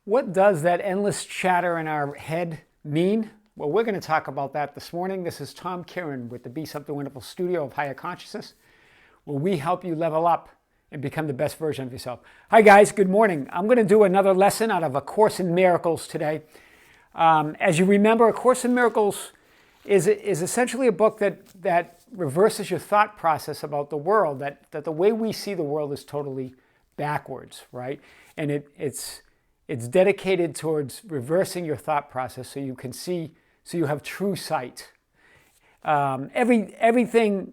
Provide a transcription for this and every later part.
What does that endless chatter in our head mean? Well, we're going to talk about that this morning. This is Tom Kieran with the Be Something Wonderful studio of Higher Consciousness, where we help you level up and become the best version of yourself. Hi guys, good morning. I'm going to do another lesson out of A Course in Miracles today. As you remember, A Course in Miracles is essentially a book that reverses your thought process about the world, that the way we see the world is totally backwards, right? And it's dedicated towards reversing your thought process so you can see, so you have true sight. Everything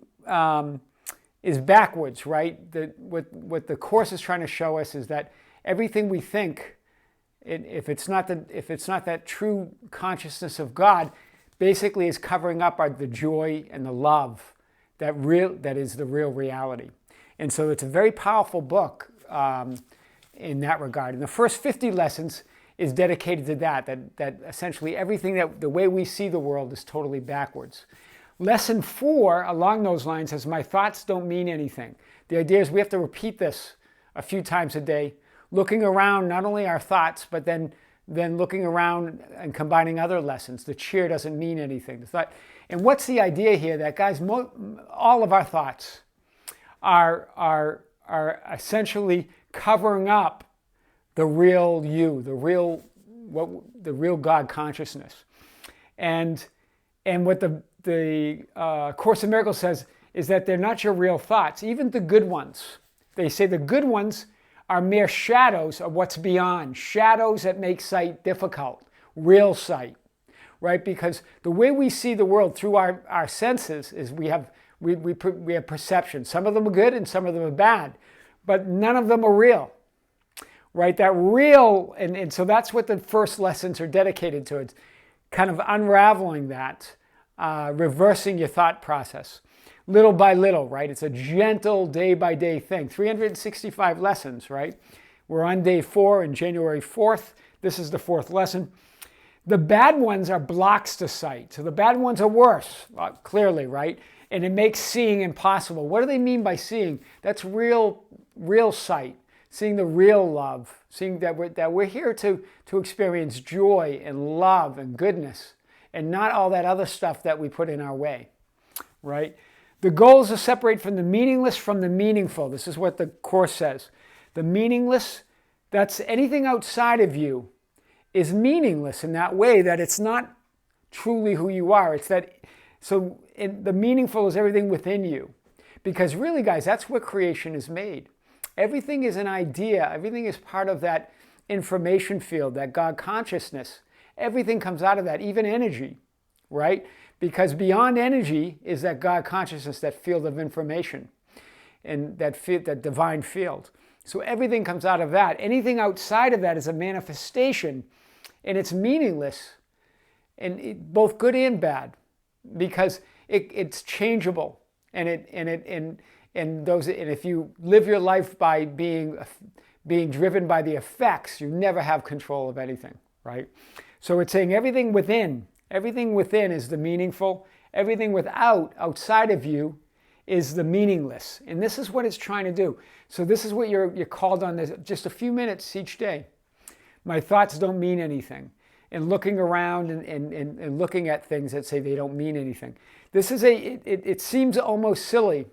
is backwards, right? What the Course is trying to show us is that everything we think, if it's not that true consciousness of God, basically is covering up the joy and the love that is the real reality. And so it's a very powerful book in that regard. And the first 50 lessons is dedicated to that essentially everything the way we see the world is totally backwards. Lesson 4 along those lines says, my thoughts don't mean anything. The idea is we have to repeat this a few times a day, looking around not only our thoughts, but then looking around and combining other lessons. The cheer doesn't mean anything. And what's the idea here? That guys, all of our thoughts are essentially covering up the real you, the real God consciousness. And what the Course in Miracles says is that they're not your real thoughts, even the good ones. They say the good ones are mere shadows of what's beyond, shadows that make sight difficult, real sight, right? Because the way we see the world through our senses is we have perception. Some of them are good and some of them are bad, but none of them are real, right? That real, and so that's what the first lessons are dedicated to. It's kind of unraveling that, reversing your thought process. Little by little, right? It's a gentle day-by-day thing. 365 lessons, right? We're on day 4 and January 4th. This is the 4th lesson. The bad ones are blocks to sight. So the bad ones are worse, clearly, right? And it makes seeing impossible. What do they mean by seeing? That's real sight. Seeing the real love. Seeing that we're here to experience joy and love and goodness and not all that other stuff that we put in our way, right? The goal is to separate from the meaningless from the meaningful. This is what the Course says. The meaningless, that's anything outside of you, is meaningless in that way that it's not truly who you are. The meaningful is everything within you. Because really, guys, that's where creation is made. Everything is an idea. Everything is part of that information field, that God consciousness. Everything comes out of that, even energy, right? Because beyond energy is that God consciousness, that field of information, and that divine field. So everything comes out of that. Anything outside of that is a manifestation, and it's meaningless, and both good and bad, because it's changeable, and if you live your life by being driven by the effects, you never have control of anything, right? So it's saying everything within is the meaningful. Everything outside of you is the meaningless. And this is what it's trying to do. So this is what you're called on, this just a few minutes each day. My thoughts don't mean anything. And looking around and looking at things that say they don't mean anything. It seems almost silly,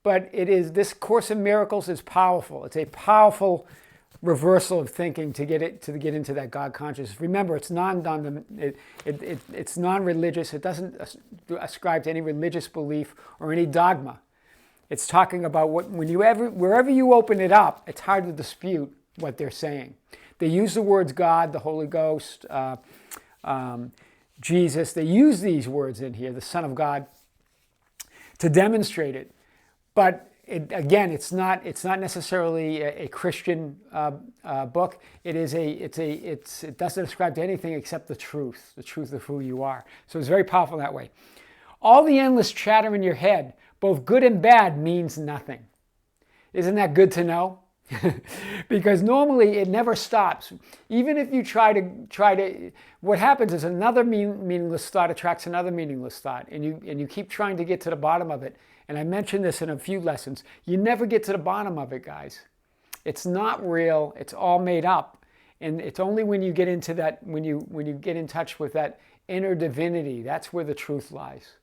but this Course in Miracles is powerful. It's a powerful reversal of thinking to get into that God consciousness. Remember, it's it's non-religious. It doesn't ascribe to any religious belief or any dogma. It's talking about wherever you open it up, it's hard to dispute what they're saying. They use the words God, the Holy Ghost, Jesus. They use these words in here, the Son of God, to demonstrate it. But it's not necessarily a Christian book. It doesn't ascribe to anything except the truth of who you are. So it's very powerful that way. All the endless chatter in your head, both good and bad, means nothing. Isn't that good to know? Because normally it never stops. Even if you try to, what happens is another meaningless thought attracts another meaningless thought, and you keep trying to get to the bottom of it. And I mentioned this in a few lessons. You never get to the bottom of it, guys. It's not real. It's all made up. And it's only when you get into that, when you get in touch with that inner divinity, that's where the truth lies,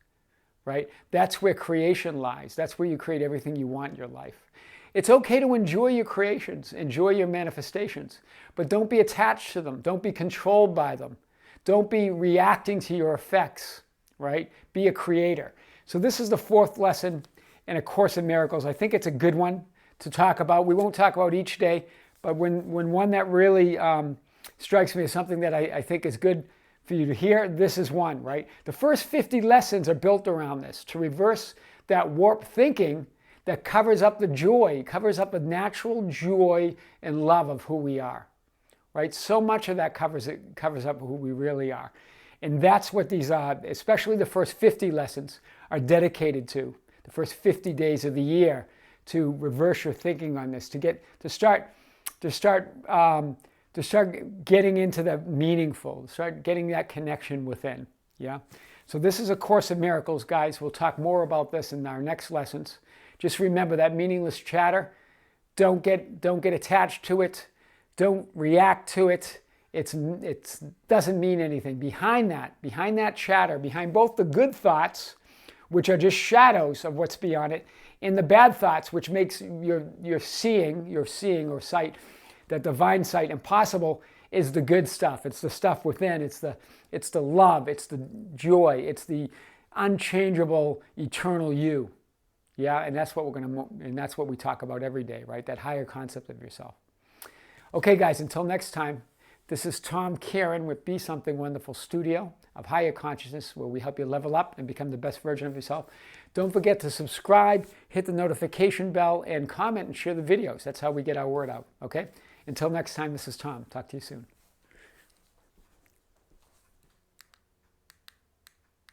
right? That's where creation lies. That's where you create everything you want in your life. It's okay to enjoy your creations, enjoy your manifestations, but don't be attached to them. Don't be controlled by them. Don't be reacting to your effects, right? Be a creator. So this is the fourth lesson in A Course in Miracles. I think it's a good one to talk about. We won't talk about each day, but when one that really strikes me as something that I think is good for you to hear, this is one, right? The first 50 lessons are built around this, to reverse that warped thinking that covers up the joy, covers up the natural joy and love of who we are, right? So much of that covers up who we really are. And that's what these, especially the first 50 lessons, are dedicated to. The first 50 days of the year, to reverse your thinking on this, to start getting into the meaningful, start getting that connection within. Yeah. So this is A Course in Miracles, guys. We'll talk more about this in our next lessons. Just remember that meaningless chatter. Don't get attached to it. Don't react to it. It doesn't mean anything. Behind that chatter, behind both the good thoughts, which are just shadows of what's beyond it, and the bad thoughts, which makes your seeing or sight, that divine sight, impossible, is the good stuff. It's the stuff within. It's the love. It's the joy. It's the unchangeable, eternal you. Yeah, and that's what that's what we talk about every day, right? That higher concept of yourself. Okay, guys. Until next time. This is Tom Kieran with Be Something Wonderful Studio of Higher Consciousness, where we help you level up and become the best version of yourself. Don't forget to subscribe, hit the notification bell, and comment and share the videos. That's how we get our word out, okay? Until next time, this is Tom. Talk to you soon.